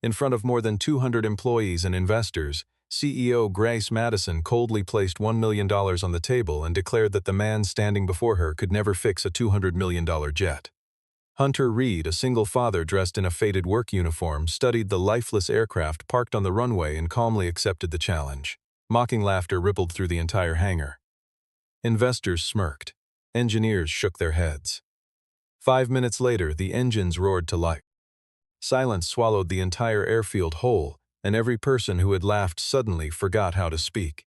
In front of more than 200 employees and investors, CEO Grace Madison coldly placed $1 million on the table and declared that the man standing before her could never fix a $200 million jet. Hunter Reed, a single father dressed in a faded work uniform, studied the lifeless aircraft parked on the runway and calmly accepted the challenge. Mocking laughter rippled through the entire hangar. Investors smirked. Engineers shook their heads. 5 minutes later, the engines roared to life. Silence swallowed the entire airfield whole, and every person who had laughed suddenly forgot how to speak.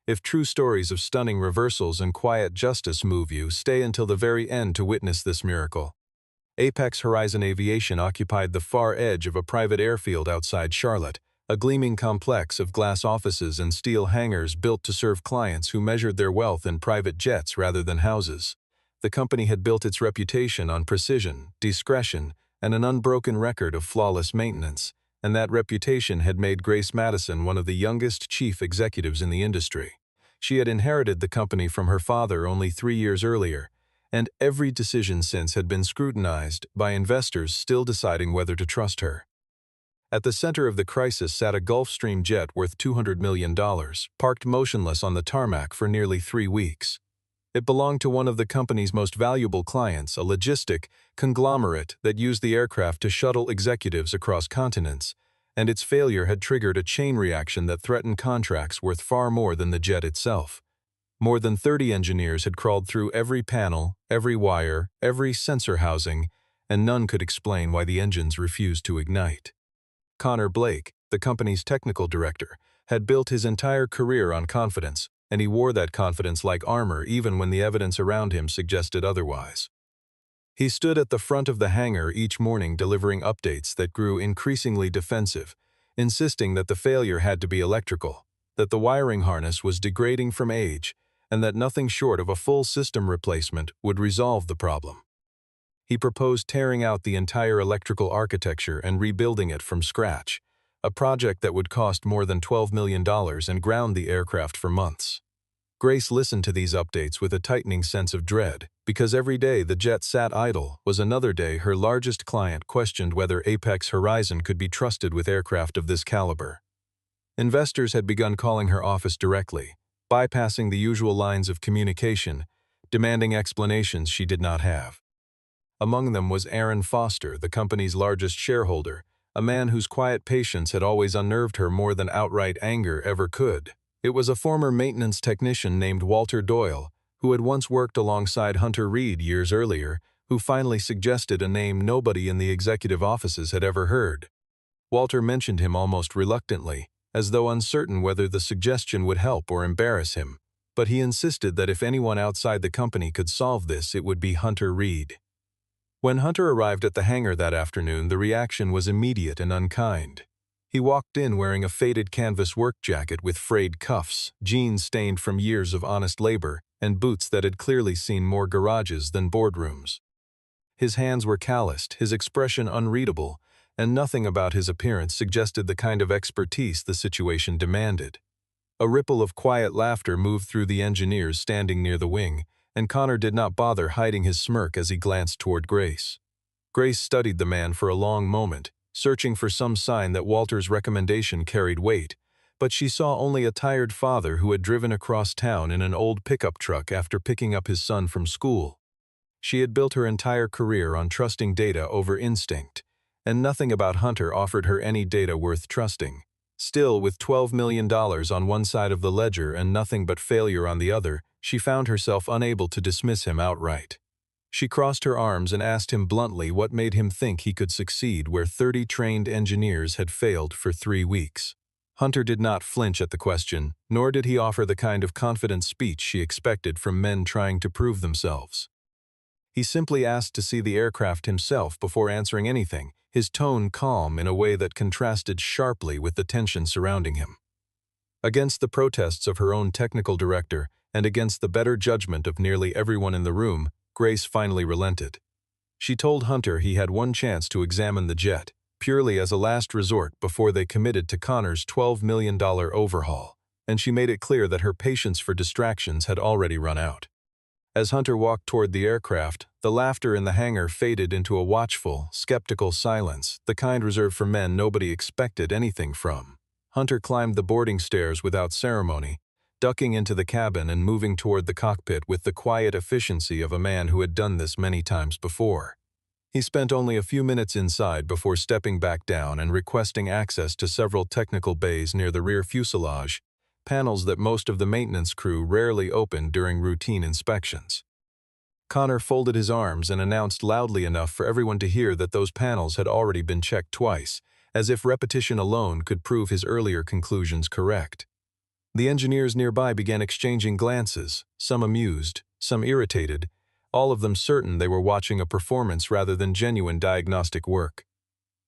If true stories of stunning reversals and quiet justice move you, stay until the very end to witness this miracle. Apex Horizon Aviation occupied the far edge of a private airfield outside Charlotte, a gleaming complex of glass offices and steel hangars built to serve clients who measured their wealth in private jets rather than houses. The company had built its reputation on precision, discretion, and an unbroken record of flawless maintenance, and that reputation had made Grace Madison one of the youngest chief executives in the industry. She had inherited the company from her father only 3 years earlier, and every decision since had been scrutinized by investors still deciding whether to trust her. At the center of the crisis sat a Gulfstream jet worth $200 million, parked motionless on the tarmac for nearly 3 weeks. It belonged to one of the company's most valuable clients, a logistic conglomerate that used the aircraft to shuttle executives across continents, and its failure had triggered a chain reaction that threatened contracts worth far more than the jet itself. More than 30 engineers had crawled through every panel, every wire, every sensor housing, and none could explain why the engines refused to ignite. Connor Blake, the company's technical director, had built his entire career on confidence, and he wore that confidence like armor even when the evidence around him suggested otherwise. He stood at the front of the hangar each morning delivering updates that grew increasingly defensive, insisting that the failure had to be electrical, that the wiring harness was degrading from age, and that nothing short of a full system replacement would resolve the problem. He proposed tearing out the entire electrical architecture and rebuilding it from scratch, a project that would cost more than $12 million and ground the aircraft for months. Grace listened to these updates with a tightening sense of dread, because every day the jet sat idle was another day her largest client questioned whether Apex Horizon could be trusted with aircraft of this caliber. Investors had begun calling her office directly, bypassing the usual lines of communication, demanding explanations she did not have. Among them was Aaron Foster, the company's largest shareholder, a man whose quiet patience had always unnerved her more than outright anger ever could. It was a former maintenance technician named Walter Doyle, who had once worked alongside Hunter Reed years earlier, who finally suggested a name nobody in the executive offices had ever heard. Walter mentioned him almost reluctantly, as though uncertain whether the suggestion would help or embarrass him, but he insisted that if anyone outside the company could solve this, it would be Hunter Reed. When Hunter arrived at the hangar that afternoon, the reaction was immediate and unkind. He walked in wearing a faded canvas work jacket with frayed cuffs, jeans stained from years of honest labor, and boots that had clearly seen more garages than boardrooms. His hands were calloused, his expression unreadable, and nothing about his appearance suggested the kind of expertise the situation demanded. A ripple of quiet laughter moved through the engineers standing near the wing, and Connor did not bother hiding his smirk as he glanced toward Grace. Grace studied the man for a long moment, searching for some sign that Walter's recommendation carried weight, but she saw only a tired father who had driven across town in an old pickup truck after picking up his son from school. She had built her entire career on trusting data over instinct, and nothing about Hunter offered her any data worth trusting. Still, with $12 million on one side of the ledger and nothing but failure on the other, she found herself unable to dismiss him outright. She crossed her arms and asked him bluntly what made him think he could succeed where 30 trained engineers had failed for 3 weeks. Hunter did not flinch at the question, nor did he offer the kind of confident speech she expected from men trying to prove themselves. He simply asked to see the aircraft himself before answering anything, his tone calm in a way that contrasted sharply with the tension surrounding him. Against the protests of her own technical director and against the better judgment of nearly everyone in the room, Grace finally relented. She told Hunter he had one chance to examine the jet, purely as a last resort before they committed to Connor's $12 million overhaul, and she made it clear that her patience for distractions had already run out. As Hunter walked toward the aircraft, the laughter in the hangar faded into a watchful, skeptical silence, the kind reserved for men nobody expected anything from. Hunter climbed the boarding stairs without ceremony, ducking into the cabin and moving toward the cockpit with the quiet efficiency of a man who had done this many times before. He spent only a few minutes inside before stepping back down and requesting access to several technical bays near the rear fuselage, panels that most of the maintenance crew rarely opened during routine inspections. Connor folded his arms and announced loudly enough for everyone to hear that those panels had already been checked twice, as if repetition alone could prove his earlier conclusions correct. The engineers nearby began exchanging glances, some amused, some irritated, all of them certain they were watching a performance rather than genuine diagnostic work.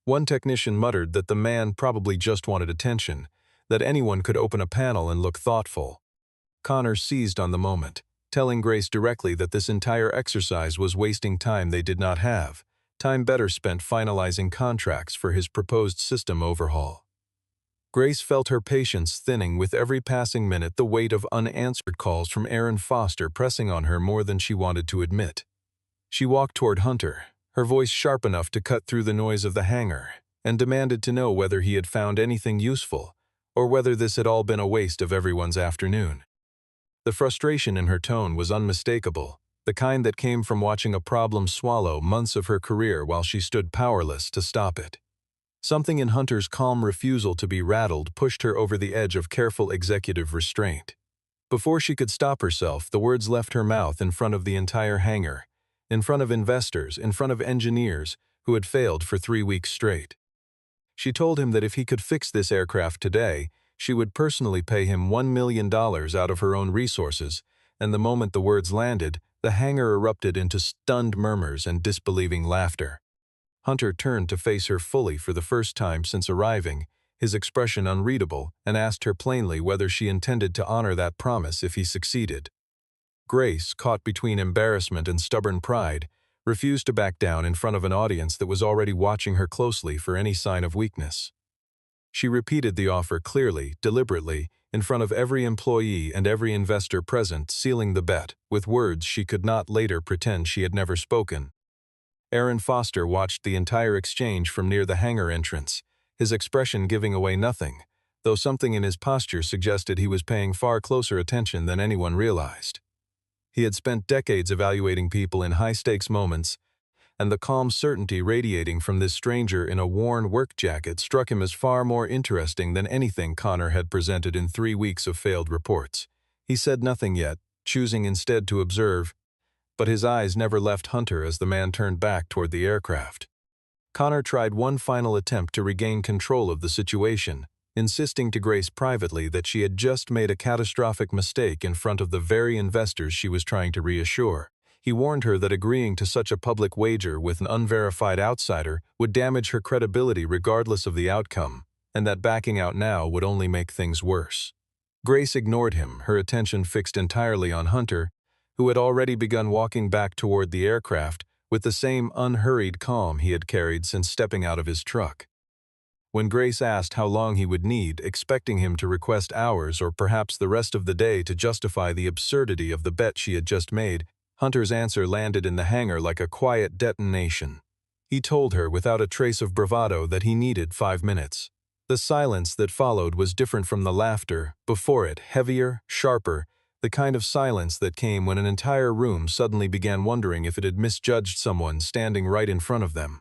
One technician muttered that the man probably just wanted attention, that anyone could open a panel and look thoughtful. Connor seized on the moment, telling Grace directly that this entire exercise was wasting time they did not have, time better spent finalizing contracts for his proposed system overhaul. Grace felt her patience thinning with every passing minute, the weight of unanswered calls from Aaron Foster pressing on her more than she wanted to admit. She walked toward Hunter, her voice sharp enough to cut through the noise of the hangar, and demanded to know whether he had found anything useful, or whether this had all been a waste of everyone's afternoon. The frustration in her tone was unmistakable, the kind that came from watching a problem swallow months of her career while she stood powerless to stop it. Something in Hunter's calm refusal to be rattled pushed her over the edge of careful executive restraint. Before she could stop herself, the words left her mouth in front of the entire hangar, in front of investors, in front of engineers who had failed for 3 weeks straight. She told him that if he could fix this aircraft today, she would personally pay him $1 million out of her own resources, and the moment the words landed, the hangar erupted into stunned murmurs and disbelieving laughter. Hunter turned to face her fully for the first time since arriving, his expression unreadable, and asked her plainly whether she intended to honor that promise if he succeeded. Grace, caught between embarrassment and stubborn pride, refused to back down in front of an audience that was already watching her closely for any sign of weakness. She repeated the offer clearly, deliberately, in front of every employee and every investor present, sealing the bet, with words she could not later pretend she had never spoken. Aaron Foster watched the entire exchange from near the hangar entrance, his expression giving away nothing, though something in his posture suggested he was paying far closer attention than anyone realized. He had spent decades evaluating people in high-stakes moments, and the calm certainty radiating from this stranger in a worn work jacket struck him as far more interesting than anything Connor had presented in 3 weeks of failed reports. He said nothing yet, choosing instead to observe, but his eyes never left Hunter as the man turned back toward the aircraft. Connor tried one final attempt to regain control of the situation, insisting to Grace privately that she had just made a catastrophic mistake in front of the very investors she was trying to reassure. He warned her that agreeing to such a public wager with an unverified outsider would damage her credibility regardless of the outcome, and that backing out now would only make things worse. Grace ignored him, her attention fixed entirely on Hunter, who had already begun walking back toward the aircraft with the same unhurried calm he had carried since stepping out of his truck. When Grace asked how long he would need, expecting him to request hours or perhaps the rest of the day to justify the absurdity of the bet she had just made, Hunter's answer landed in the hangar like a quiet detonation. He told her without a trace of bravado that he needed 5 minutes. The silence that followed was different from the laughter, before it, heavier, sharper, the kind of silence that came when an entire room suddenly began wondering if it had misjudged someone standing right in front of them.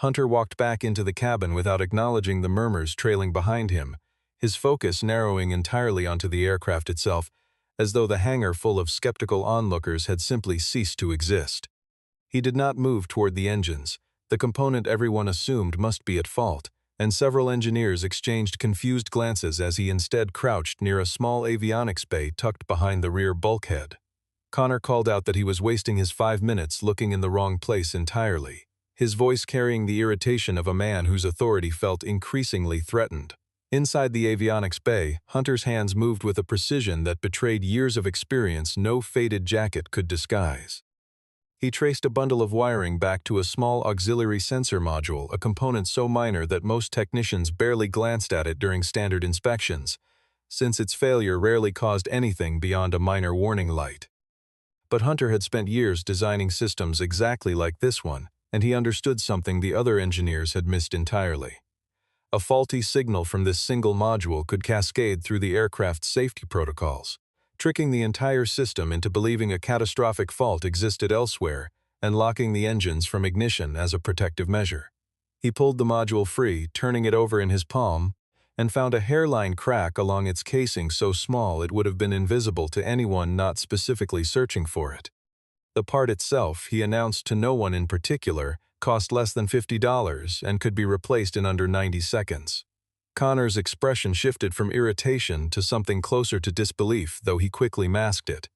Hunter walked back into the cabin without acknowledging the murmurs trailing behind him, his focus narrowing entirely onto the aircraft itself, as though the hangar full of skeptical onlookers had simply ceased to exist. He did not move toward the engines, the component everyone assumed must be at fault, and several engineers exchanged confused glances as he instead crouched near a small avionics bay tucked behind the rear bulkhead. Connor called out that he was wasting his 5 minutes looking in the wrong place entirely, his voice carrying the irritation of a man whose authority felt increasingly threatened. Inside the avionics bay, Hunter's hands moved with a precision that betrayed years of experience no faded jacket could disguise. He traced a bundle of wiring back to a small auxiliary sensor module, a component so minor that most technicians barely glanced at it during standard inspections, since its failure rarely caused anything beyond a minor warning light. But Hunter had spent years designing systems exactly like this one, and he understood something the other engineers had missed entirely. A faulty signal from this single module could cascade through the aircraft's safety protocols, tricking the entire system into believing a catastrophic fault existed elsewhere and locking the engines from ignition as a protective measure. He pulled the module free, turning it over in his palm, and found a hairline crack along its casing so small it would have been invisible to anyone not specifically searching for it. The part itself, he announced to no one in particular, cost less than $50 and could be replaced in under 90 seconds. Connor's expression shifted from irritation to something closer to disbelief, though he quickly masked it,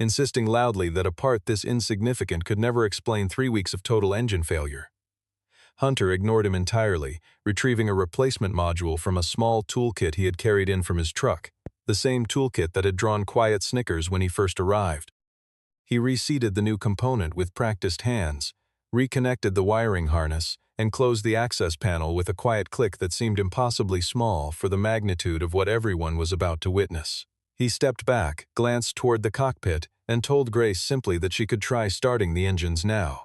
insisting loudly that a part this insignificant could never explain 3 weeks of total engine failure. Hunter ignored him entirely, retrieving a replacement module from a small toolkit he had carried in from his truck, the same toolkit that had drawn quiet snickers when he first arrived. He reseated the new component with practiced hands, reconnected the wiring harness, and closed the access panel with a quiet click that seemed impossibly small for the magnitude of what everyone was about to witness. He stepped back, glanced toward the cockpit, and told Grace simply that she could try starting the engines now.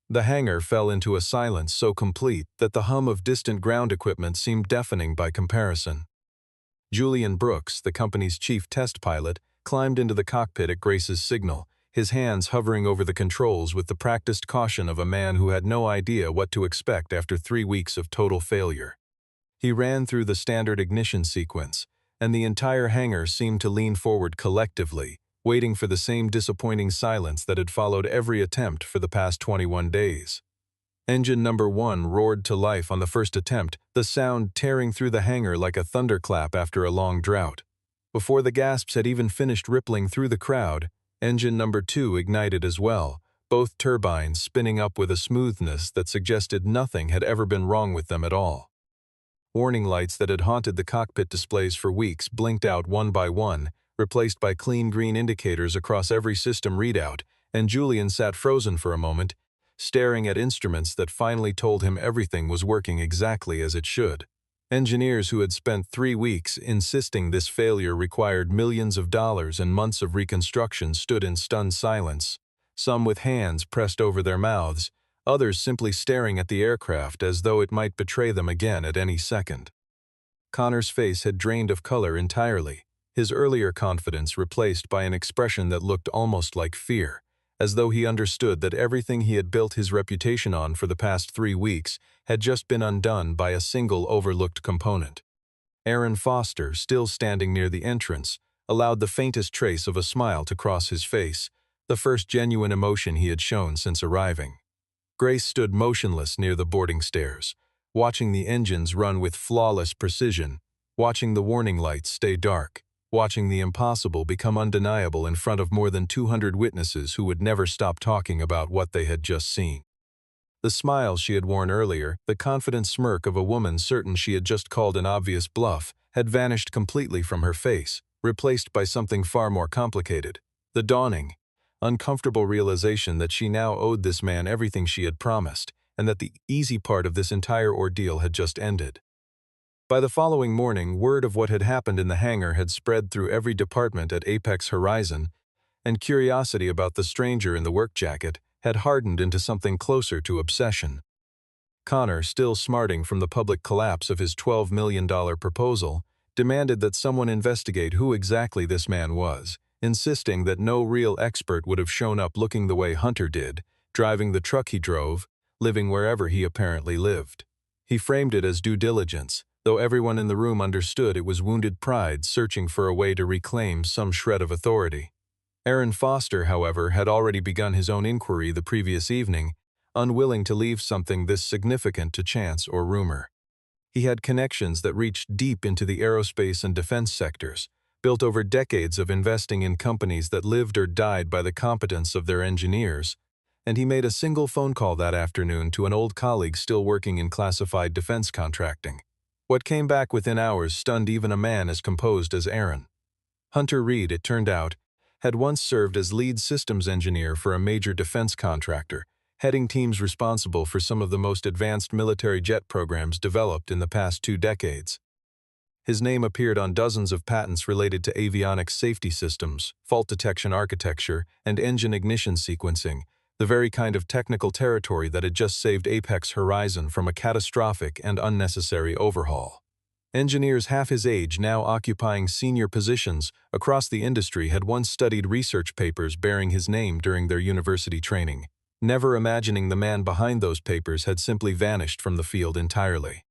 The hangar fell into a silence so complete that the hum of distant ground equipment seemed deafening by comparison. Julian Brooks, the company's chief test pilot, climbed into the cockpit at Grace's signal, his hands hovering over the controls with the practiced caution of a man who had no idea what to expect after 3 weeks of total failure. He ran through the standard ignition sequence, and the entire hangar seemed to lean forward collectively, waiting for the same disappointing silence that had followed every attempt for the past 21 days. Engine number 1 roared to life on the first attempt, the sound tearing through the hangar like a thunderclap after a long drought. Before the gasps had even finished rippling through the crowd, engine number 2 ignited as well, both turbines spinning up with a smoothness that suggested nothing had ever been wrong with them at all. Warning lights that had haunted the cockpit displays for weeks blinked out one by one, replaced by clean green indicators across every system readout, and Julian sat frozen for a moment, staring at instruments that finally told him everything was working exactly as it should. Engineers who had spent 3 weeks insisting this failure required millions of dollars and months of reconstruction stood in stunned silence, some with hands pressed over their mouths, others simply staring at the aircraft as though it might betray them again at any second. Connor's face had drained of color entirely, his earlier confidence replaced by an expression that looked almost like fear, as though he understood that everything he had built his reputation on for the past 3 weeks had just been undone by a single overlooked component. Aaron Foster, still standing near the entrance, allowed the faintest trace of a smile to cross his face, the first genuine emotion he had shown since arriving. Grace stood motionless near the boarding stairs, watching the engines run with flawless precision, watching the warning lights stay dark, watching the impossible become undeniable in front of more than 200 witnesses who would never stop talking about what they had just seen. The smile she had worn earlier, the confident smirk of a woman certain she had just called an obvious bluff, had vanished completely from her face, replaced by something far more complicated. The dawning, uncomfortable realization that she now owed this man everything she had promised, and that the easy part of this entire ordeal had just ended. By the following morning, word of what had happened in the hangar had spread through every department at Apex Horizon, and curiosity about the stranger in the work jacket had hardened into something closer to obsession. Connor, still smarting from the public collapse of his $12 million proposal, demanded that someone investigate who exactly this man was, insisting that no real expert would have shown up looking the way Hunter did, driving the truck he drove, living wherever he apparently lived. He framed it as due diligence, though everyone in the room understood it was wounded pride searching for a way to reclaim some shred of authority. Aaron Foster, however, had already begun his own inquiry the previous evening, unwilling to leave something this significant to chance or rumor. He had connections that reached deep into the aerospace and defense sectors, built over decades of investing in companies that lived or died by the competence of their engineers, and he made a single phone call that afternoon to an old colleague still working in classified defense contracting. What came back within hours stunned even a man as composed as Aaron. Hunter Reed, it turned out, had once served as lead systems engineer for a major defense contractor, heading teams responsible for some of the most advanced military jet programs developed in the past 2 decades. His name appeared on dozens of patents related to avionics safety systems, fault detection architecture, and engine ignition sequencing, the very kind of technical territory that had just saved Apex Horizon from a catastrophic and unnecessary overhaul. Engineers half his age now occupying senior positions across the industry had once studied research papers bearing his name during their university training, never imagining the man behind those papers had simply vanished from the field entirely.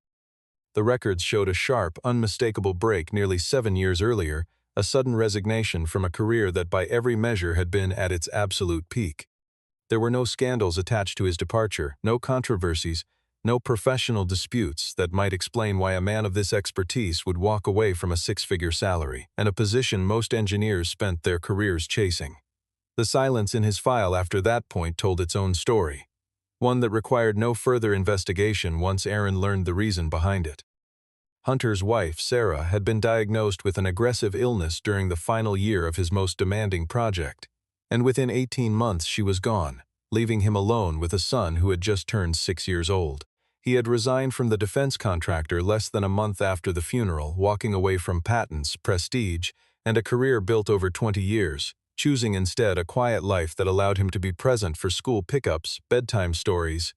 The records showed a sharp, unmistakable break nearly 7 years earlier, a sudden resignation from a career that by every measure had been at its absolute peak. There were no scandals attached to his departure, no controversies, no professional disputes that might explain why a man of this expertise would walk away from a six-figure salary and a position most engineers spent their careers chasing. The silence in his file after that point told its own story, one that required no further investigation once Aaron learned the reason behind it. Hunter's wife, Sarah, had been diagnosed with an aggressive illness during the final year of his most demanding project, and within 18 months she was gone, leaving him alone with a son who had just turned 6 years old. He had resigned from the defense contractor less than a month after the funeral, walking away from patents, prestige, and a career built over 20 years, choosing instead a quiet life that allowed him to be present for school pickups, bedtime stories,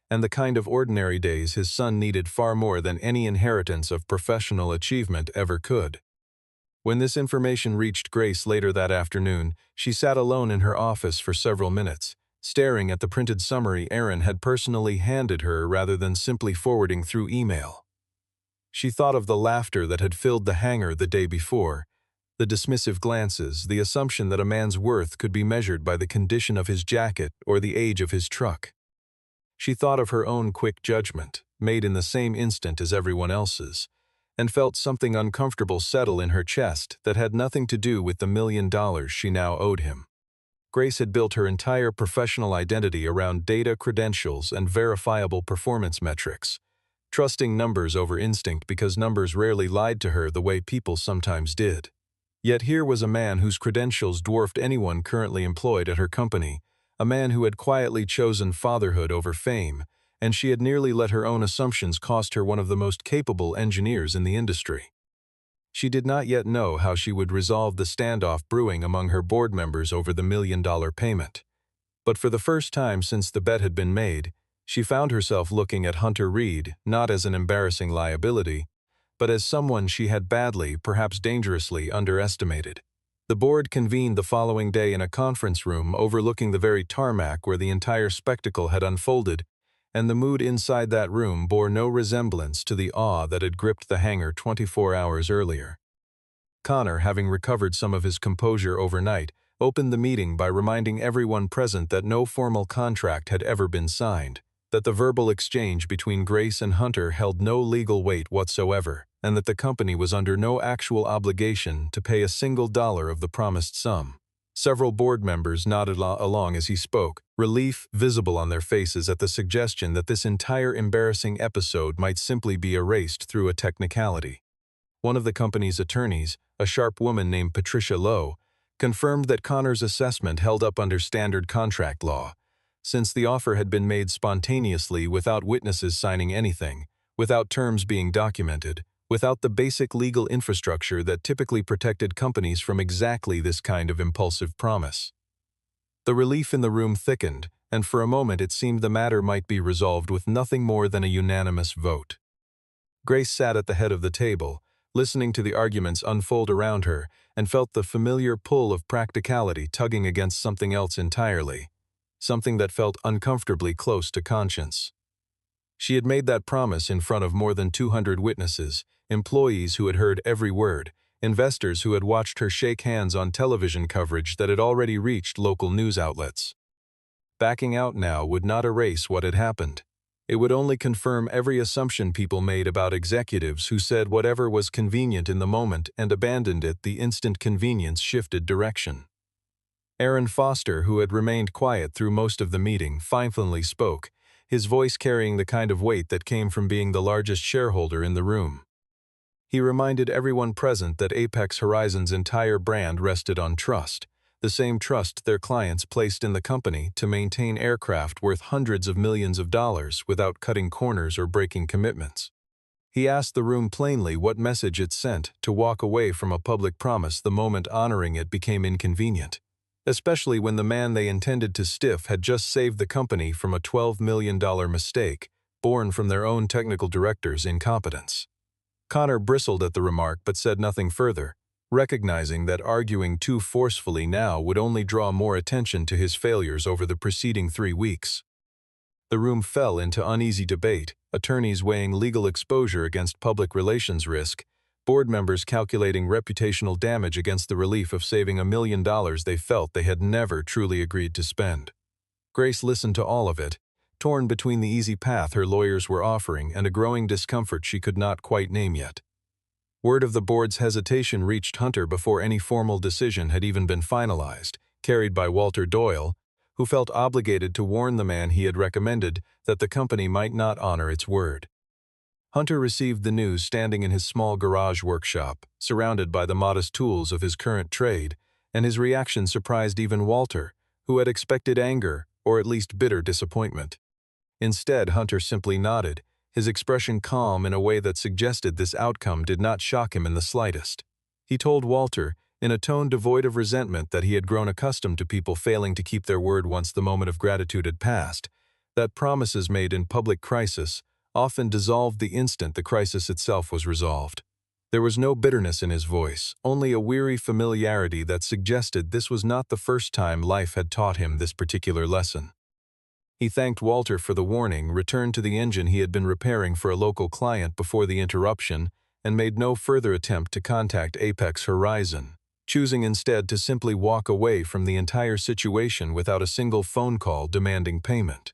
and the kind of ordinary days his son needed far more than any inheritance of professional achievement ever could. When this information reached Grace later that afternoon, she sat alone in her office for several minutes, staring at the printed summary Aaron had personally handed her rather than simply forwarding through email. She thought of the laughter that had filled the hangar the day before, the dismissive glances, the assumption that a man's worth could be measured by the condition of his jacket or the age of his truck. She thought of her own quick judgment, made in the same instant as everyone else's, and felt something uncomfortable settle in her chest that had nothing to do with the $1 million she now owed him. Grace had built her entire professional identity around data, credentials, and verifiable performance metrics, trusting numbers over instinct because numbers rarely lied to her the way people sometimes did. Yet here was a man whose credentials dwarfed anyone currently employed at her company, a man who had quietly chosen fatherhood over fame, and she had nearly let her own assumptions cost her one of the most capable engineers in the industry. She did not yet know how she would resolve the standoff brewing among her board members over the $1 million payment. But for the first time since the bet had been made, she found herself looking at Hunter Reed not as an embarrassing liability, but as someone she had badly, perhaps dangerously, underestimated. The board convened the following day in a conference room overlooking the very tarmac where the entire spectacle had unfolded, and the mood inside that room bore no resemblance to the awe that had gripped the hangar 24 hours earlier. Connor, having recovered some of his composure overnight, opened the meeting by reminding everyone present that no formal contract had ever been signed, that the verbal exchange between Grace and Hunter held no legal weight whatsoever, and that the company was under no actual obligation to pay a single dollar of the promised sum. Several board members nodded along as he spoke, relief visible on their faces at the suggestion that this entire embarrassing episode might simply be erased through a technicality. One of the company's attorneys, a sharp woman named Patricia Lowe, confirmed that Connor's assessment held up under standard contract law, since the offer had been made spontaneously without witnesses signing anything, without terms being documented, without the basic legal infrastructure that typically protected companies from exactly this kind of impulsive promise. The relief in the room thickened, and for a moment it seemed the matter might be resolved with nothing more than a unanimous vote. Grace sat at the head of the table, listening to the arguments unfold around her, and felt the familiar pull of practicality tugging against something else entirely, something that felt uncomfortably close to conscience. She had made that promise in front of more than 200 witnesses, employees who had heard every word, investors who had watched her shake hands on television coverage that had already reached local news outlets. Backing out now would not erase what had happened. It would only confirm every assumption people made about executives who said whatever was convenient in the moment and abandoned it the instant convenience shifted direction. Aaron Foster, who had remained quiet through most of the meeting, finally spoke, his voice carrying the kind of weight that came from being the largest shareholder in the room. He reminded everyone present that Apex Horizon's entire brand rested on trust, the same trust their clients placed in the company to maintain aircraft worth hundreds of millions of dollars without cutting corners or breaking commitments. He asked the room plainly what message it sent to walk away from a public promise the moment honoring it became inconvenient, especially when the man they intended to stiff had just saved the company from a $12 million mistake born from their own technical director's incompetence. Connor bristled at the remark but said nothing further, recognizing that arguing too forcefully now would only draw more attention to his failures over the preceding 3 weeks. The room fell into uneasy debate, attorneys weighing legal exposure against public relations risk, board members calculating reputational damage against the relief of saving $1 million they felt they had never truly agreed to spend. Grace listened to all of it, torn between the easy path her lawyers were offering and a growing discomfort she could not quite name yet. Word of the board's hesitation reached Hunter before any formal decision had even been finalized, carried by Walter Doyle, who felt obligated to warn the man he had recommended that the company might not honor its word. Hunter received the news standing in his small garage workshop, surrounded by the modest tools of his current trade, and his reaction surprised even Walter, who had expected anger, or at least bitter disappointment. Instead, Hunter simply nodded, his expression calm in a way that suggested this outcome did not shock him in the slightest. He told Walter, in a tone devoid of resentment, that he had grown accustomed to people failing to keep their word once the moment of gratitude had passed, that promises made in public crisis often dissolved the instant the crisis itself was resolved. There was no bitterness in his voice, only a weary familiarity that suggested this was not the first time life had taught him this particular lesson. He thanked Walter for the warning, returned to the engine he had been repairing for a local client before the interruption, and made no further attempt to contact Apex Horizon, choosing instead to simply walk away from the entire situation without a single phone call demanding payment.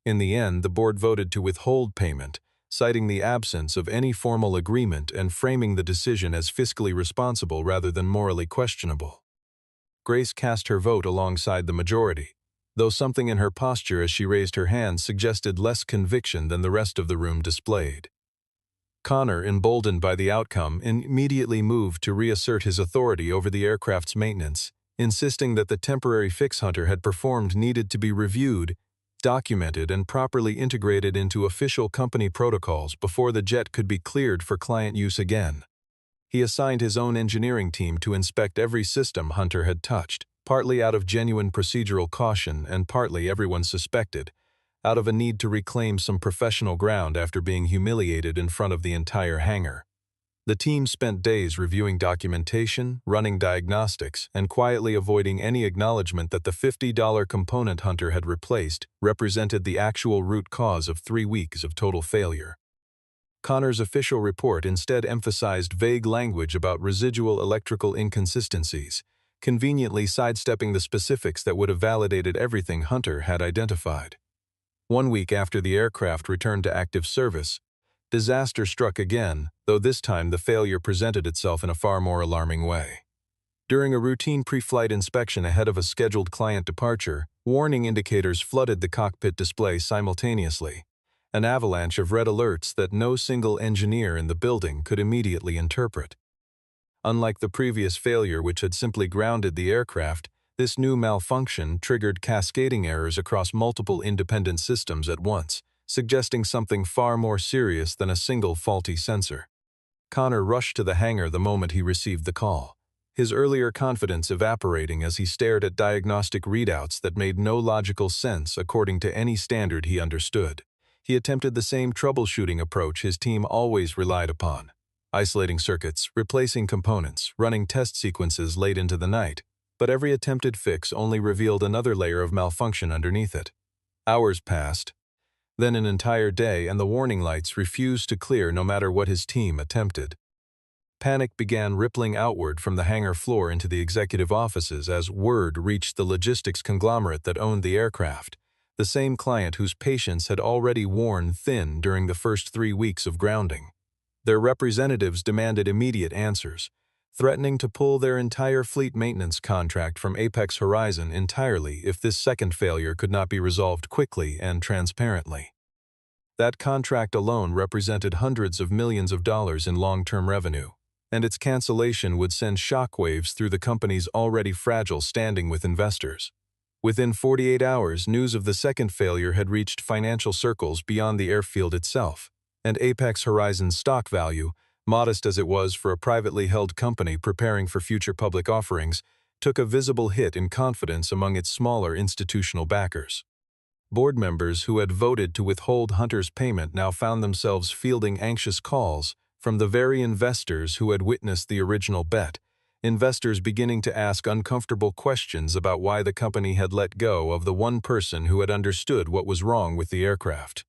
In the end, the board voted to withhold payment, citing the absence of any formal agreement and framing the decision as fiscally responsible rather than morally questionable. Grace cast her vote alongside the majority, though something in her posture as she raised her hand suggested less conviction than the rest of the room displayed. Connor, emboldened by the outcome, immediately moved to reassert his authority over the aircraft's maintenance, insisting that the temporary fix Hunter had performed needed to be reviewed, documented, and properly integrated into official company protocols before the jet could be cleared for client use again. He assigned his own engineering team to inspect every system Hunter had touched, partly out of genuine procedural caution and partly, everyone suspected, out of a need to reclaim some professional ground after being humiliated in front of the entire hangar. The team spent days reviewing documentation, running diagnostics, and quietly avoiding any acknowledgement that the $50 component Hunter had replaced represented the actual root cause of 3 weeks of total failure. Connor's official report instead emphasized vague language about residual electrical inconsistencies, conveniently sidestepping the specifics that would have validated everything Hunter had identified. 1 week after the aircraft returned to active service, disaster struck again, though this time the failure presented itself in a far more alarming way. During a routine pre-flight inspection ahead of a scheduled client departure, warning indicators flooded the cockpit display simultaneously, an avalanche of red alerts that no single engineer in the building could immediately interpret. Unlike the previous failure, which had simply grounded the aircraft, this new malfunction triggered cascading errors across multiple independent systems at once, suggesting something far more serious than a single faulty sensor. Connor rushed to the hangar the moment he received the call, his earlier confidence evaporating as he stared at diagnostic readouts that made no logical sense according to any standard he understood. He attempted the same troubleshooting approach his team always relied upon, isolating circuits, replacing components, running test sequences late into the night, but every attempted fix only revealed another layer of malfunction underneath it. Hours passed, then an entire day, and the warning lights refused to clear no matter what his team attempted. Panic began rippling outward from the hangar floor into the executive offices as word reached the logistics conglomerate that owned the aircraft, the same client whose patience had already worn thin during the first 3 weeks of grounding. Their representatives demanded immediate answers, threatening to pull their entire fleet maintenance contract from Apex Horizon entirely if this second failure could not be resolved quickly and transparently. That contract alone represented hundreds of millions of dollars in long-term revenue, and its cancellation would send shockwaves through the company's already fragile standing with investors. Within 48 hours, news of the second failure had reached financial circles beyond the airfield itself, and Apex Horizon's stock value, modest as it was for a privately held company preparing for future public offerings, took a visible hit in confidence among its smaller institutional backers. Board members who had voted to withhold Hunter's payment now found themselves fielding anxious calls from the very investors who had witnessed the original bet, investors beginning to ask uncomfortable questions about why the company had let go of the one person who had understood what was wrong with the aircraft.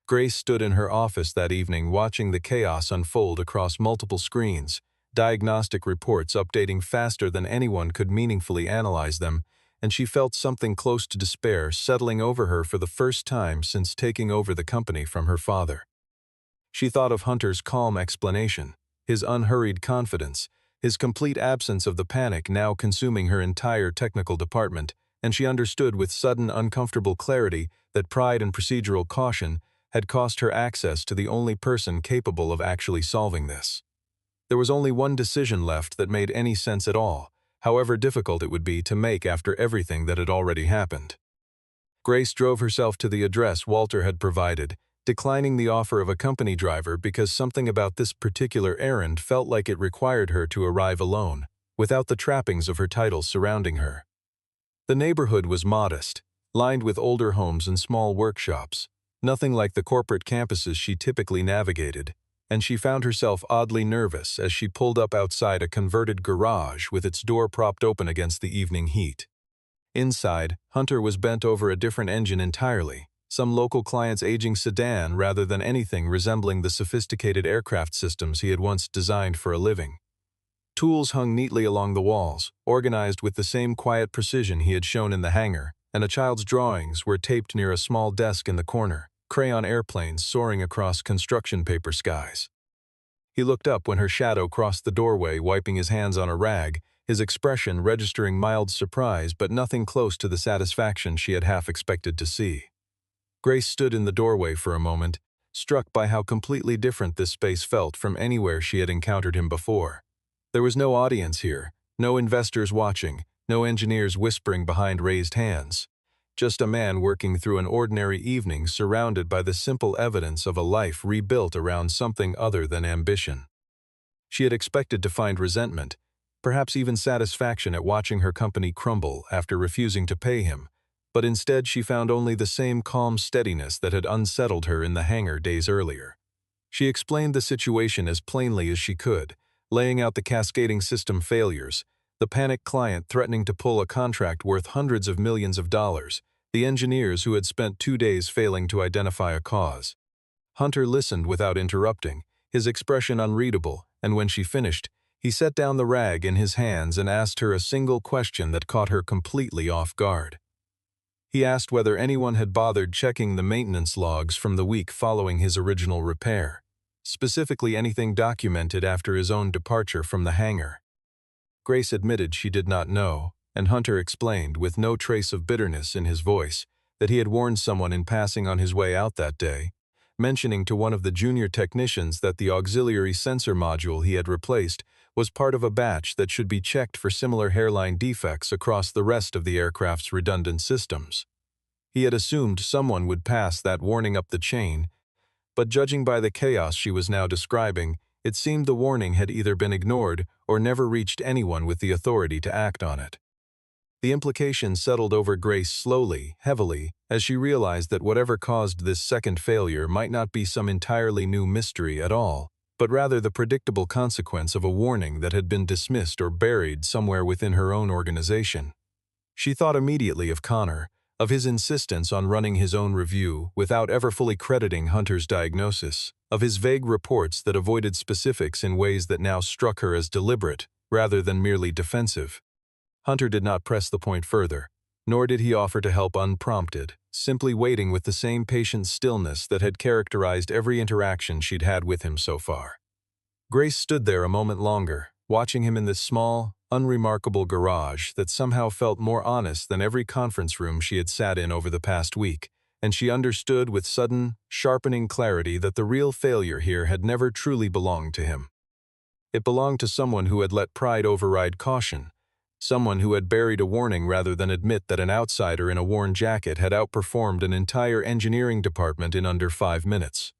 Grace stood in her office that evening watching the chaos unfold across multiple screens, diagnostic reports updating faster than anyone could meaningfully analyze them, and she felt something close to despair settling over her for the first time since taking over the company from her father. She thought of Hunter's calm explanation, his unhurried confidence, his complete absence of the panic now consuming her entire technical department, and she understood with sudden uncomfortable clarity that pride and procedural caution had cost her access to the only person capable of actually solving this. There was only one decision left that made any sense at all, however difficult it would be to make after everything that had already happened. Grace drove herself to the address Walter had provided, declining the offer of a company driver because something about this particular errand felt like it required her to arrive alone, without the trappings of her titles surrounding her. The neighborhood was modest, lined with older homes and small workshops, nothing like the corporate campuses she typically navigated, and she found herself oddly nervous as she pulled up outside a converted garage with its door propped open against the evening heat. Inside, Hunter was bent over a different engine entirely, some local client's aging sedan rather than anything resembling the sophisticated aircraft systems he had once designed for a living. Tools hung neatly along the walls, organized with the same quiet precision he had shown in the hangar, and a child's drawings were taped near a small desk in the corner, crayon airplanes soaring across construction paper skies. He looked up when her shadow crossed the doorway, wiping his hands on a rag, his expression registering mild surprise but nothing close to the satisfaction she had half expected to see. Grace stood in the doorway for a moment, struck by how completely different this space felt from anywhere she had encountered him before. There was no audience here, no investors watching, no engineers whispering behind raised hands. Just a man working through an ordinary evening surrounded by the simple evidence of a life rebuilt around something other than ambition. She had expected to find resentment, perhaps even satisfaction at watching her company crumble after refusing to pay him, but instead she found only the same calm steadiness that had unsettled her in the hangar days earlier. She explained the situation as plainly as she could, laying out the cascading system failures, the panicked client threatening to pull a contract worth hundreds of millions of dollars, the engineers who had spent 2 days failing to identify a cause. Hunter listened without interrupting, his expression unreadable, and when she finished, he set down the rag in his hands and asked her a single question that caught her completely off guard. He asked whether anyone had bothered checking the maintenance logs from the week following his original repair, specifically anything documented after his own departure from the hangar. Grace admitted she did not know, and Hunter explained, with no trace of bitterness in his voice, that he had warned someone in passing on his way out that day, mentioning to one of the junior technicians that the auxiliary sensor module he had replaced was part of a batch that should be checked for similar hairline defects across the rest of the aircraft's redundant systems. He had assumed someone would pass that warning up the chain, but judging by the chaos she was now describing, it seemed the warning had either been ignored or never reached anyone with the authority to act on it. The implication settled over Grace slowly, heavily, as she realized that whatever caused this second failure might not be some entirely new mystery at all, but rather the predictable consequence of a warning that had been dismissed or buried somewhere within her own organization. She thought immediately of Connor, of his insistence on running his own review without ever fully crediting Hunter's diagnosis, of his vague reports that avoided specifics in ways that now struck her as deliberate, rather than merely defensive. Hunter did not press the point further, nor did he offer to help unprompted, simply waiting with the same patient stillness that had characterized every interaction she'd had with him so far. Grace stood there a moment longer, watching him in this small, unremarkable garage that somehow felt more honest than every conference room she had sat in over the past week, and she understood with sudden, sharpening clarity that the real failure here had never truly belonged to him. It belonged to someone who had let pride override caution, someone who had buried a warning rather than admit that an outsider in a worn jacket had outperformed an entire engineering department in under 5 minutes.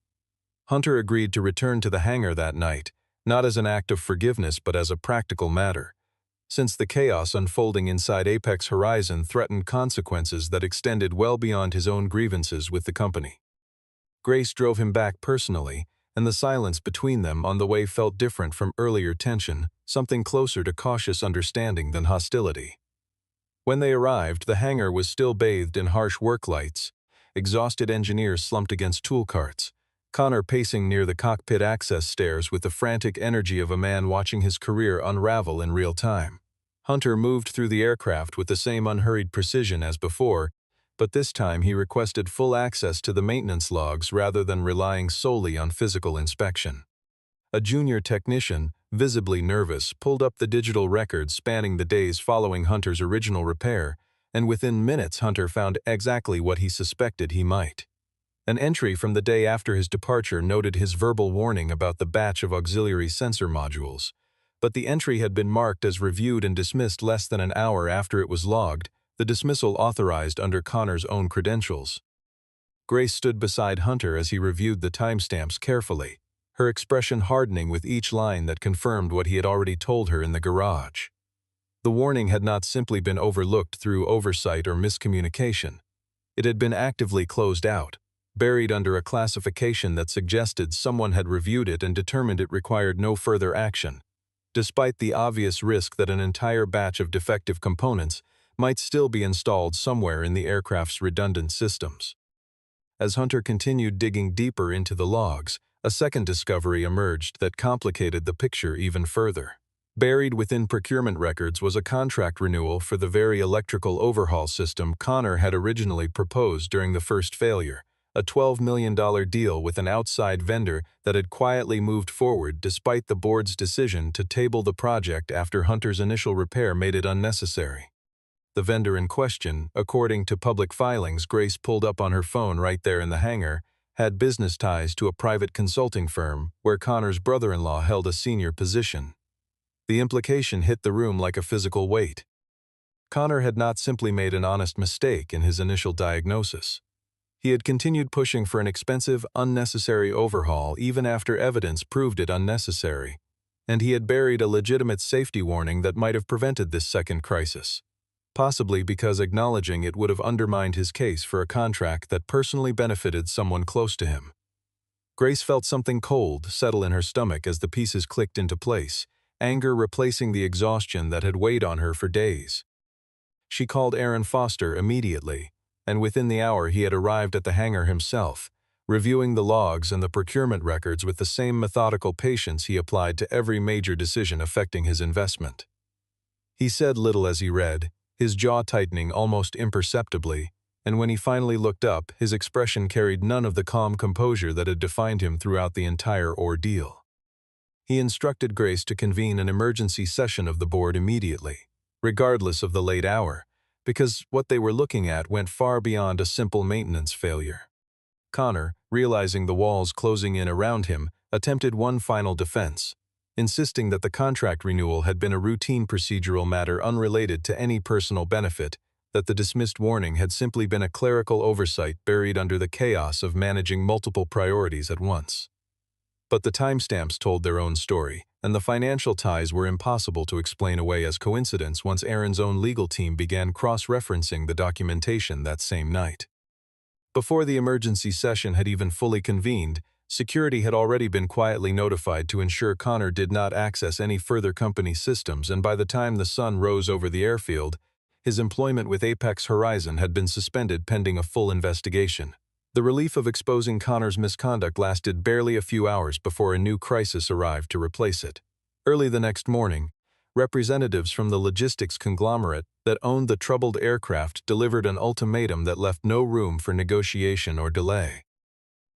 Hunter agreed to return to the hangar that night, not as an act of forgiveness but as a practical matter, since the chaos unfolding inside Apex Horizon threatened consequences that extended well beyond his own grievances with the company. Grace drove him back personally, and the silence between them on the way felt different from earlier tension, something closer to cautious understanding than hostility. When they arrived, the hangar was still bathed in harsh work lights. Exhausted engineers slumped against tool carts, Connor pacing near the cockpit access stairs with the frantic energy of a man watching his career unravel in real time. Hunter moved through the aircraft with the same unhurried precision as before, but this time he requested full access to the maintenance logs rather than relying solely on physical inspection. A junior technician, visibly nervous, pulled up the digital records spanning the days following Hunter's original repair, and within minutes Hunter found exactly what he suspected he might. An entry from the day after his departure noted his verbal warning about the batch of auxiliary sensor modules, but the entry had been marked as reviewed and dismissed less than an hour after it was logged, the dismissal authorized under Connor's own credentials. Grace stood beside Hunter as he reviewed the timestamps carefully, her expression hardening with each line that confirmed what he had already told her in the garage. The warning had not simply been overlooked through oversight or miscommunication. It had been actively closed out, buried under a classification that suggested someone had reviewed it and determined it required no further action, despite the obvious risk that an entire batch of defective components might still be installed somewhere in the aircraft's redundant systems. As Hunter continued digging deeper into the logs, a second discovery emerged that complicated the picture even further. Buried within procurement records was a contract renewal for the very electrical overhaul system Connor had originally proposed during the first failure, a $12 million deal with an outside vendor that had quietly moved forward despite the board's decision to table the project after Hunter's initial repair made it unnecessary. The vendor in question, according to public filings Grace pulled up on her phone right there in the hangar, had business ties to a private consulting firm where Connor's brother-in-law held a senior position. The implication hit the room like a physical weight. Connor had not simply made an honest mistake in his initial diagnosis. He had continued pushing for an expensive, unnecessary overhaul even after evidence proved it unnecessary, and he had buried a legitimate safety warning that might have prevented this second crisis, possibly because acknowledging it would have undermined his case for a contract that personally benefited someone close to him. Grace felt something cold settle in her stomach as the pieces clicked into place, anger replacing the exhaustion that had weighed on her for days. She called Aaron Foster immediately, and within the hour he had arrived at the hangar himself, reviewing the logs and the procurement records with the same methodical patience he applied to every major decision affecting his investment. He said little as he read, his jaw tightening almost imperceptibly, and when he finally looked up, his expression carried none of the calm composure that had defined him throughout the entire ordeal. He instructed Grace to convene an emergency session of the board immediately, regardless of the late hour, because what they were looking at went far beyond a simple maintenance failure. Connor, realizing the walls closing in around him, attempted one final defense, insisting that the contract renewal had been a routine procedural matter unrelated to any personal benefit, that the dismissed warning had simply been a clerical oversight buried under the chaos of managing multiple priorities at once. But the timestamps told their own story, and the financial ties were impossible to explain away as coincidence once Aaron's own legal team began cross-referencing the documentation that same night. Before the emergency session had even fully convened, security had already been quietly notified to ensure Connor did not access any further company systems, and by the time the sun rose over the airfield, his employment with Apex Horizon had been suspended pending a full investigation. The relief of exposing Connor's misconduct lasted barely a few hours before a new crisis arrived to replace it. Early the next morning, representatives from the logistics conglomerate that owned the troubled aircraft delivered an ultimatum that left no room for negotiation or delay.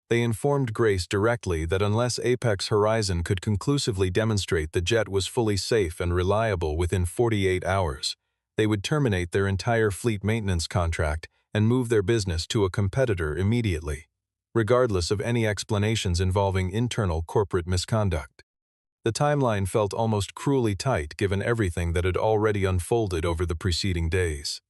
They informed Grace directly that unless Apex Horizon could conclusively demonstrate the jet was fully safe and reliable within 48 hours, they would terminate their entire fleet maintenance contract and move their business to a competitor immediately, regardless of any explanations involving internal corporate misconduct. The timeline felt almost cruelly tight given everything that had already unfolded over the preceding days.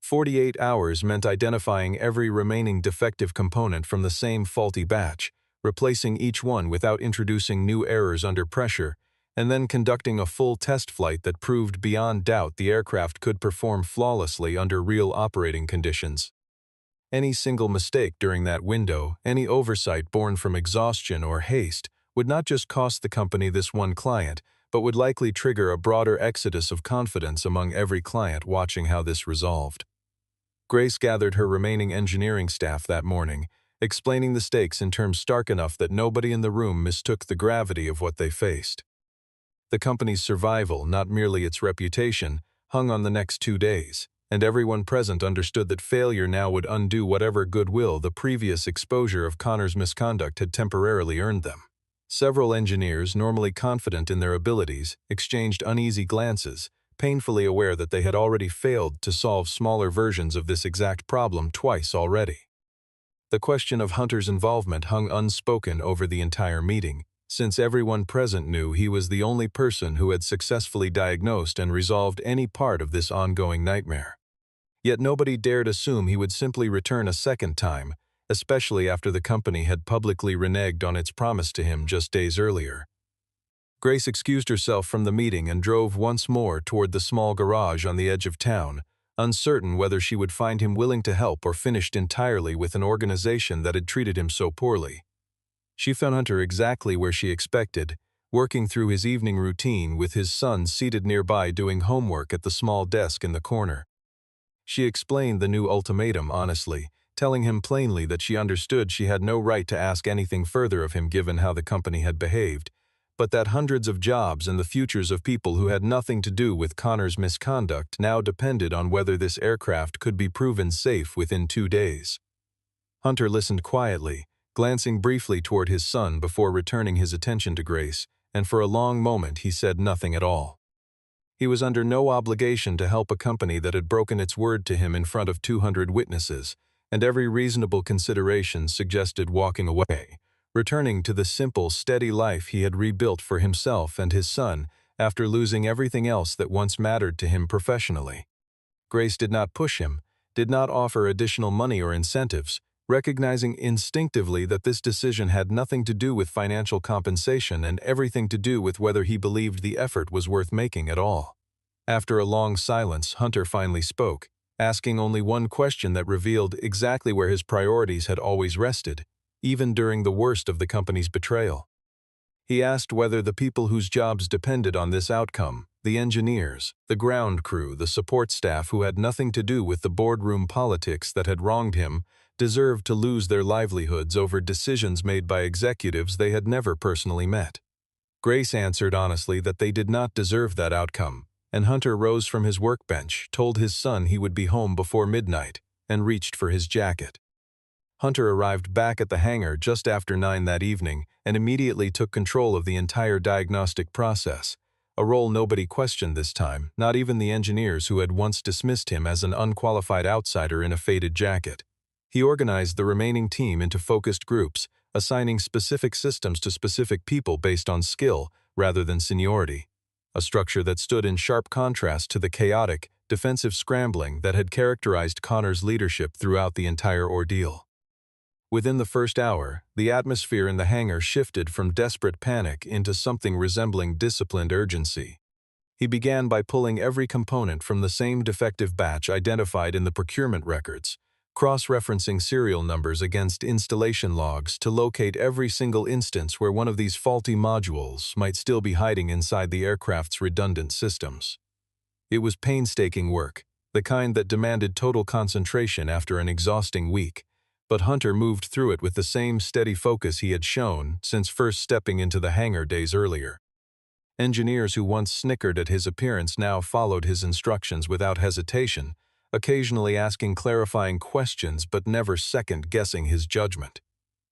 48 hours meant identifying every remaining defective component from the same faulty batch, replacing each one without introducing new errors under pressure, and then conducting a full test flight that proved beyond doubt the aircraft could perform flawlessly under real operating conditions. Any single mistake during that window, any oversight born from exhaustion or haste, would not just cost the company this one client, but would likely trigger a broader exodus of confidence among every client watching how this resolved. Grace gathered her remaining engineering staff that morning, explaining the stakes in terms stark enough that nobody in the room mistook the gravity of what they faced. The company's survival, not merely its reputation, hung on the next 2 days, and everyone present understood that failure now would undo whatever goodwill the previous exposure of Connor's misconduct had temporarily earned them. Several engineers, normally confident in their abilities, exchanged uneasy glances, painfully aware that they had already failed to solve smaller versions of this exact problem twice already. The question of Hunter's involvement hung unspoken over the entire meeting, since everyone present knew he was the only person who had successfully diagnosed and resolved any part of this ongoing nightmare. Yet nobody dared assume he would simply return a second time, especially after the company had publicly reneged on its promise to him just days earlier. Grace excused herself from the meeting and drove once more toward the small garage on the edge of town, uncertain whether she would find him willing to help or finished entirely with an organization that had treated him so poorly. She found Hunter exactly where she expected, working through his evening routine with his son seated nearby doing homework at the small desk in the corner. She explained the new ultimatum honestly, telling him plainly that she understood she had no right to ask anything further of him given how the company had behaved, but that hundreds of jobs and the futures of people who had nothing to do with Connor's misconduct now depended on whether this aircraft could be proven safe within 2 days. Hunter listened quietly, glancing briefly toward his son before returning his attention to Grace, and for a long moment he said nothing at all. He was under no obligation to help a company that had broken its word to him in front of 200 witnesses, and every reasonable consideration suggested walking away, returning to the simple, steady life he had rebuilt for himself and his son after losing everything else that once mattered to him professionally. Grace did not push him, did not offer additional money or incentives, recognizing instinctively that this decision had nothing to do with financial compensation and everything to do with whether he believed the effort was worth making at all. After a long silence, Hunter finally spoke, asking only one question that revealed exactly where his priorities had always rested, even during the worst of the company's betrayal. He asked whether the people whose jobs depended on this outcome, the engineers, the ground crew, the support staff who had nothing to do with the boardroom politics that had wronged him, deserved to lose their livelihoods over decisions made by executives they had never personally met. Grace answered honestly that they did not deserve that outcome, and Hunter rose from his workbench, told his son he would be home before midnight, and reached for his jacket. Hunter arrived back at the hangar just after 9 that evening and immediately took control of the entire diagnostic process, a role nobody questioned this time, not even the engineers who had once dismissed him as an unqualified outsider in a faded jacket. He organized the remaining team into focused groups, assigning specific systems to specific people based on skill rather than seniority, a structure that stood in sharp contrast to the chaotic, defensive scrambling that had characterized Connor's leadership throughout the entire ordeal. Within the first hour, the atmosphere in the hangar shifted from desperate panic into something resembling disciplined urgency. He began by pulling every component from the same defective batch identified in the procurement records, cross-referencing serial numbers against installation logs to locate every single instance where one of these faulty modules might still be hiding inside the aircraft's redundant systems. It was painstaking work, the kind that demanded total concentration after an exhausting week, but Hunter moved through it with the same steady focus he had shown since first stepping into the hangar days earlier. Engineers who once snickered at his appearance now followed his instructions without hesitation, occasionally asking clarifying questions but never second-guessing his judgment.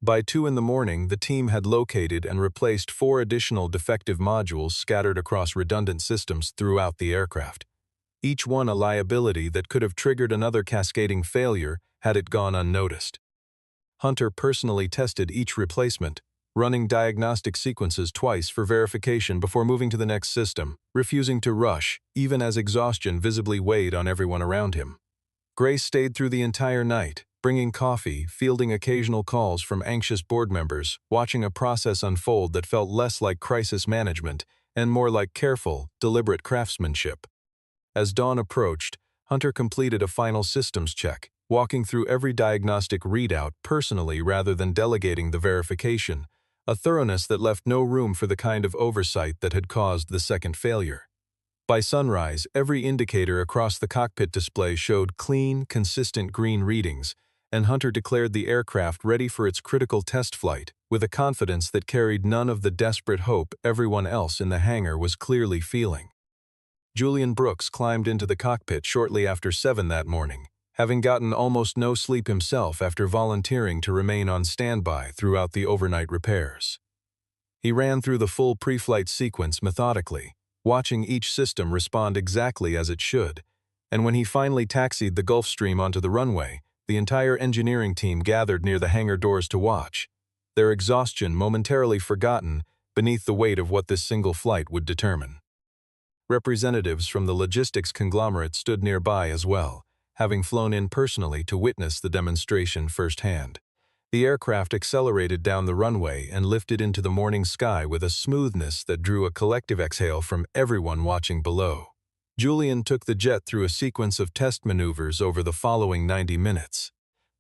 By 2 in the morning, the team had located and replaced 4 additional defective modules scattered across redundant systems throughout the aircraft, each one a liability that could have triggered another cascading failure had it gone unnoticed. Hunter personally tested each replacement, running diagnostic sequences twice for verification before moving to the next system, refusing to rush, even as exhaustion visibly weighed on everyone around him. Grace stayed through the entire night, bringing coffee, fielding occasional calls from anxious board members, watching a process unfold that felt less like crisis management and more like careful, deliberate craftsmanship. As dawn approached, Hunter completed a final systems check, walking through every diagnostic readout personally rather than delegating the verification, a thoroughness that left no room for the kind of oversight that had caused the second failure. By sunrise, every indicator across the cockpit display showed clean, consistent green readings, and Hunter declared the aircraft ready for its critical test flight, with a confidence that carried none of the desperate hope everyone else in the hangar was clearly feeling. Julian Brooks climbed into the cockpit shortly after 7 that morning, having gotten almost no sleep himself after volunteering to remain on standby throughout the overnight repairs. He ran through the full pre-flight sequence methodically, watching each system respond exactly as it should, and when he finally taxied the Gulfstream onto the runway, the entire engineering team gathered near the hangar doors to watch, their exhaustion momentarily forgotten beneath the weight of what this single flight would determine. Representatives from the logistics conglomerate stood nearby as well, having flown in personally to witness the demonstration firsthand. The aircraft accelerated down the runway and lifted into the morning sky with a smoothness that drew a collective exhale from everyone watching below. Julian took the jet through a sequence of test maneuvers over the following 90 minutes,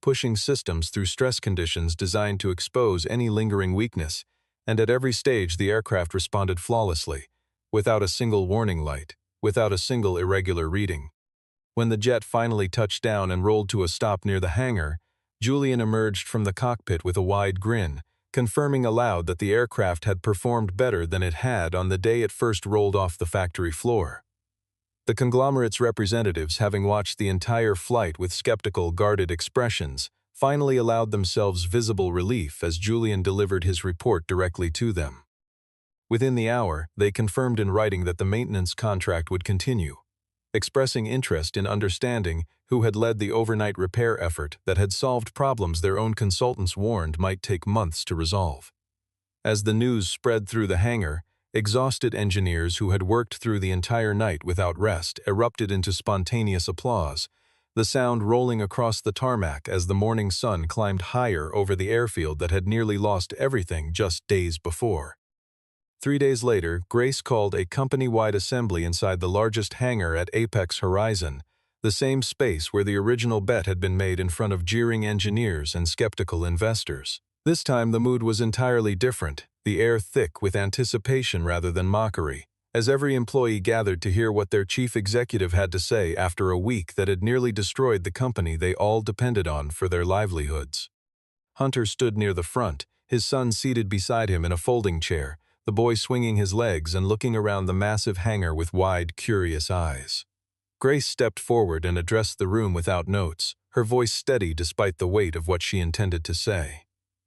pushing systems through stress conditions designed to expose any lingering weakness, and at every stage the aircraft responded flawlessly, without a single warning light, without a single irregular reading. When the jet finally touched down and rolled to a stop near the hangar, Julian emerged from the cockpit with a wide grin, confirming aloud that the aircraft had performed better than it had on the day it first rolled off the factory floor. The conglomerate's representatives, having watched the entire flight with skeptical, guarded expressions, finally allowed themselves visible relief as Julian delivered his report directly to them. Within the hour, they confirmed in writing that the maintenance contract would continue, expressing interest in understanding who had led the overnight repair effort that had solved problems their own consultants warned might take months to resolve. As the news spread through the hangar, exhausted engineers who had worked through the entire night without rest erupted into spontaneous applause, the sound rolling across the tarmac as the morning sun climbed higher over the airfield that had nearly lost everything just days before. 3 days later, Grace called a company-wide assembly inside the largest hangar at Apex Horizon, the same space where the original bet had been made in front of jeering engineers and skeptical investors. This time the mood was entirely different, the air thick with anticipation rather than mockery, as every employee gathered to hear what their chief executive had to say after a week that had nearly destroyed the company they all depended on for their livelihoods. Hunter stood near the front, his son seated beside him in a folding chair, the boy swinging his legs and looking around the massive hangar with wide, curious eyes. Grace stepped forward and addressed the room without notes, her voice steady despite the weight of what she intended to say.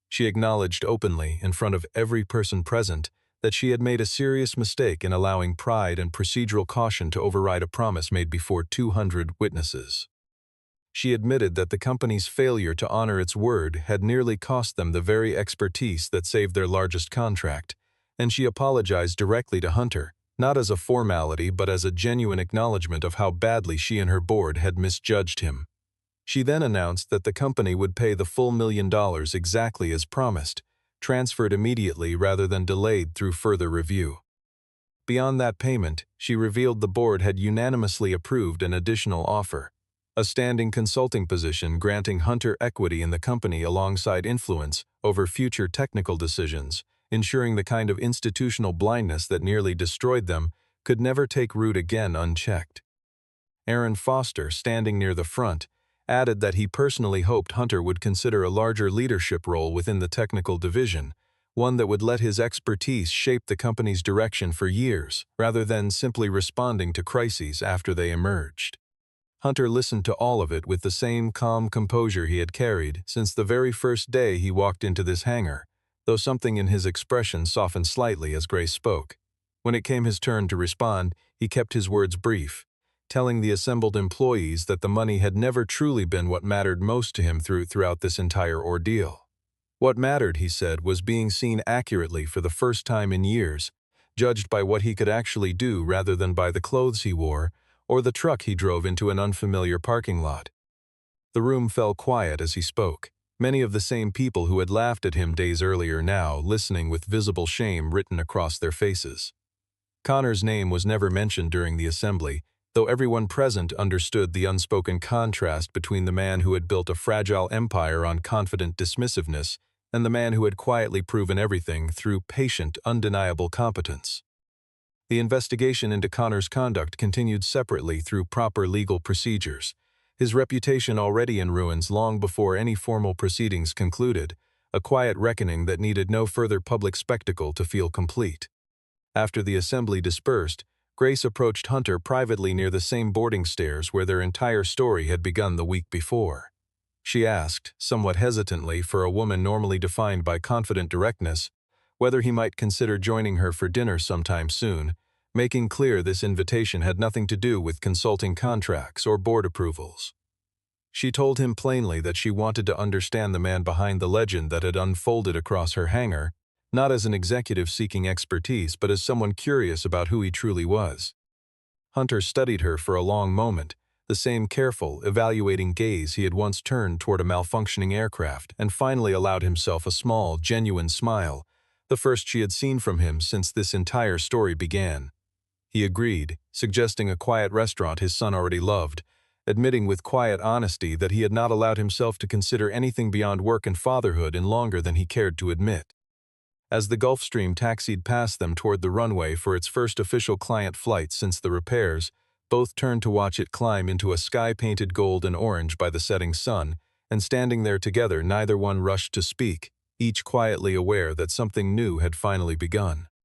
She acknowledged openly, in front of every person present, that she had made a serious mistake in allowing pride and procedural caution to override a promise made before 200 witnesses. She admitted that the company's failure to honor its word had nearly cost them the very expertise that saved their largest contract, and she apologized directly to Hunter, not as a formality but as a genuine acknowledgement of how badly she and her board had misjudged him. She then announced that the company would pay the full $1 million exactly as promised, transferred immediately rather than delayed through further review. Beyond that payment, she revealed the board had unanimously approved an additional offer, a standing consulting position granting Hunter equity in the company alongside influence over future technical decisions, ensuring the kind of institutional blindness that nearly destroyed them could never take root again unchecked. Aaron Foster, standing near the front, added that he personally hoped Hunter would consider a larger leadership role within the technical division, one that would let his expertise shape the company's direction for years, rather than simply responding to crises after they emerged. Hunter listened to all of it with the same calm composure he had carried since the very first day he walked into this hangar, though something in his expression softened slightly as Grace spoke. When it came his turn to respond, he kept his words brief, telling the assembled employees that the money had never truly been what mattered most to him throughout this entire ordeal. What mattered, he said, was being seen accurately for the first time in years, judged by what he could actually do rather than by the clothes he wore or the truck he drove into an unfamiliar parking lot. The room fell quiet as he spoke. Many of the same people who had laughed at him days earlier now listening with visible shame written across their faces. Connor's name was never mentioned during the assembly, though everyone present understood the unspoken contrast between the man who had built a fragile empire on confident dismissiveness and the man who had quietly proven everything through patient, undeniable competence. The investigation into Connor's conduct continued separately through proper legal procedures, his reputation already in ruins long before any formal proceedings concluded, a quiet reckoning that needed no further public spectacle to feel complete. After the assembly dispersed, Grace approached Hunter privately near the same boarding stairs where their entire story had begun the week before. She asked, somewhat hesitantly for a woman normally defined by confident directness, whether he might consider joining her for dinner sometime soon, making clear this invitation had nothing to do with consulting contracts or board approvals. She told him plainly that she wanted to understand the man behind the legend that had unfolded across her hangar, not as an executive seeking expertise but as someone curious about who he truly was. Hunter studied her for a long moment, the same careful, evaluating gaze he had once turned toward a malfunctioning aircraft, and finally allowed himself a small, genuine smile, the first she had seen from him since this entire story began. He agreed, suggesting a quiet restaurant his son already loved, admitting with quiet honesty that he had not allowed himself to consider anything beyond work and fatherhood in longer than he cared to admit. As the Gulfstream taxied past them toward the runway for its first official client flight since the repairs, both turned to watch it climb into a sky painted gold and orange by the setting sun, and standing there together neither one rushed to speak, each quietly aware that something new had finally begun.